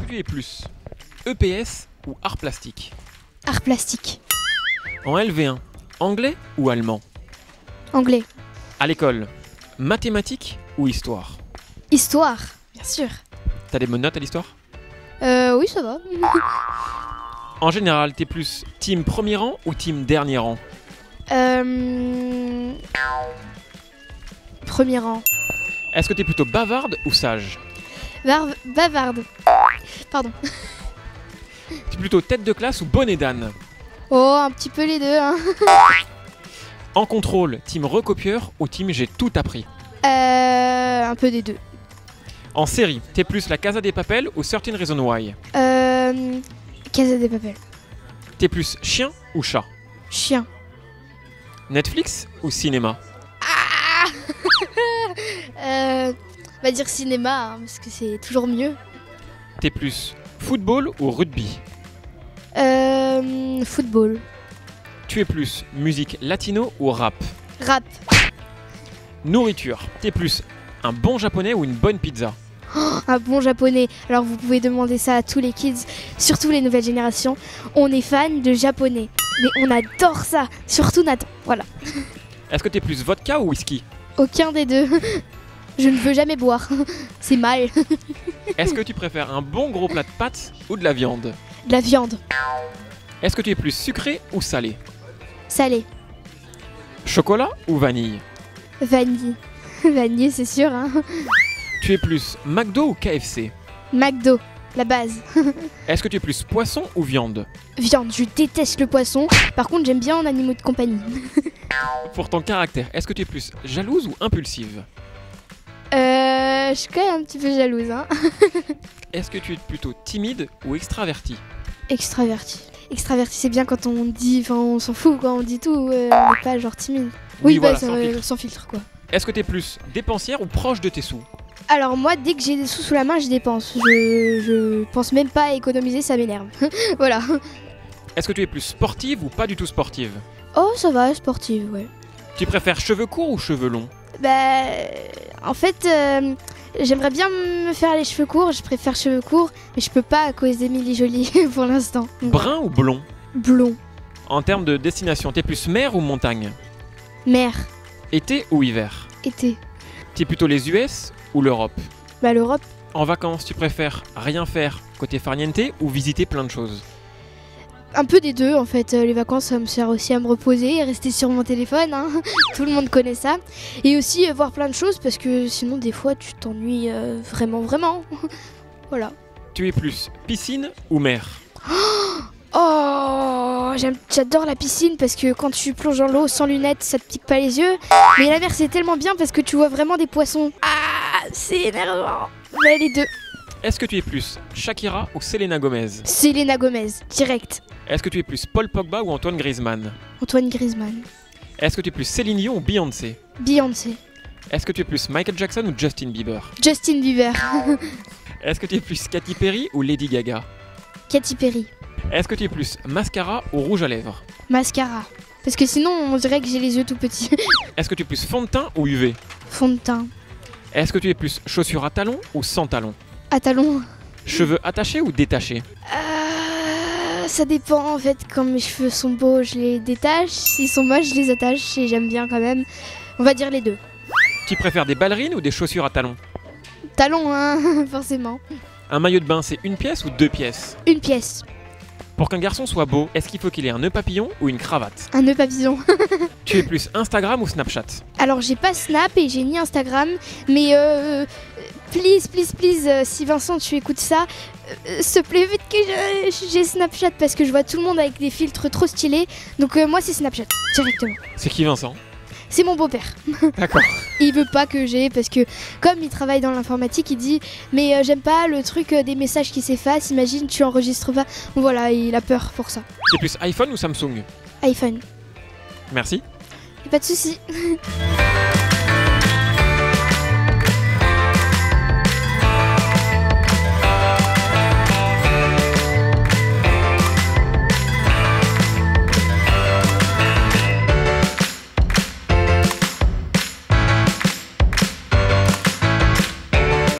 tu es plus EPS ou art plastique? Art plastique. En LV1, anglais ou allemand? Anglais. À l'école, mathématiques ou histoire? Histoire, bien sûr. T'as des bonnes notes à l'histoire? Oui, ça va. En général, t'es plus team premier rang ou team dernier rang? Premier rang. Est-ce que t'es plutôt bavarde ou sage? Bavarde. Pardon. T'es plutôt tête de classe ou bonnet d'âne? Oh, un petit peu les deux, hein. En contrôle, team recopieur ou team j'ai tout appris? Un peu des deux. En série, t'es plus la Casa des Papel ou 13 Reasons Why? Casa de Papel. T'es plus chien ou chat? Chien. Netflix ou cinéma? On va dire cinéma, hein, parce que c'est toujours mieux. T'es plus football ou rugby? Football. Tu es plus musique latino ou rap? Rap. Nourriture, t'es plus un bon japonais ou une bonne pizza? Un bon japonais. Alors vous pouvez demander ça à tous les kids, surtout les nouvelles générations. On est fan de japonais. Mais on adore ça. Surtout Nathan. Voilà. Est-ce que t'es plus vodka ou whisky? Aucun des deux. Je ne veux jamais boire. C'est mal. Est-ce que tu préfères un bon gros plat de pâtes ou de la viande? De la viande. Est-ce que tu es plus sucré ou salé? Salé. Chocolat ou vanille? Vanille. Vanille, c'est sûr, hein. Tu es plus McDo ou KFC? McDo. La base. Est-ce que tu es plus poisson ou viande? Viande. Je déteste le poisson. Par contre, j'aime bien en animaux de compagnie. Pour ton caractère, est-ce que tu es plus jalouse ou impulsive? Je suis quand même un petit peu jalouse, hein. Est-ce que tu es plutôt timide ou extraverti? Extraverti. Extraverti, c'est bien quand on dit, enfin on s'en fout quoi, on dit tout, on n'est pas genre timide. Oui, voilà, bah, sans filtre. sans filtre quoi. Est-ce que tu es plus dépensière ou proche de tes sous? Alors moi, dès que j'ai des sous sous la main, je dépense. Je pense même pas à économiser, ça m'énerve. Voilà. Est-ce que tu es plus sportive ou pas du tout sportive? Oh, ça va, sportive, ouais. Tu préfères cheveux courts ou cheveux longs? Bah, en fait, j'aimerais bien me faire les cheveux courts, je préfère cheveux courts, mais je peux pas à cause d'Émilie Jolie pour l'instant. Brun ou blond? Blond. En termes de destination, t'es plus mer ou montagne? Mer. Été ou hiver? Été. T'es plutôt les US ou l'Europe? Bah, l'Europe. En vacances, tu préfères rien faire côté farniente ou visiter plein de choses? Un peu des deux en fait, les vacances ça me sert aussi à me reposer et rester sur mon téléphone, hein. Tout le monde connaît ça. Et aussi voir plein de choses parce que sinon des fois tu t'ennuies vraiment. Voilà. Tu es plus piscine ou mer? Oh, j'adore la piscine parce que quand tu plonges dans l'eau sans lunettes ça te pique pas les yeux. Mais la mer c'est tellement bien parce que tu vois vraiment des poissons. Ah, c'est énervant. Mais les deux. Est-ce que tu es plus Shakira ou Selena Gomez? Selena Gomez, direct. Est-ce que tu es plus Paul Pogba ou Antoine Griezmann? Antoine Griezmann. Est-ce que tu es plus Céline Dion ou Beyoncé? Beyoncé. Est-ce que tu es plus Michael Jackson ou Justin Bieber? Justin Bieber. Est-ce que tu es plus Katy Perry ou Lady Gaga? Katy Perry. Est-ce que tu es plus mascara ou rouge à lèvres? Mascara. Parce que sinon on dirait que j'ai les yeux tout petits. Est-ce que tu es plus fond de teint ou UV? Fond de teint. Est-ce que tu es plus chaussures à talons ou sans talons? À talons. Cheveux attachés ou détachés? Ça dépend en fait, quand mes cheveux sont beaux je les détache, s'ils sont moches je les attache et j'aime bien quand même. On va dire les deux. Tu préfères des ballerines ou des chaussures à talons? Talons hein, forcément. Un maillot de bain c'est une pièce ou deux pièces? Une pièce. Pour qu'un garçon soit beau, est-ce qu'il faut qu'il ait un nœud papillon ou une cravate? Un nœud papillon. Tu es plus Instagram ou Snapchat? Alors j'ai pas Snap et j'ai ni Instagram, mais please, si Vincent tu écoutes ça, s'il te plaît vite que j'ai Snapchat parce que je vois tout le monde avec des filtres trop stylés. Donc moi c'est Snapchat, directement. C'est qui Vincent? C'est mon beau-père. D'accord. Il veut pas que j'ai parce que comme il travaille dans l'informatique, il dit mais j'aime pas le truc des messages qui s'effacent, imagine tu enregistres pas. Voilà, il a peur pour ça. Tu es plus iPhone ou Samsung? iPhone. Merci. Pas de soucis.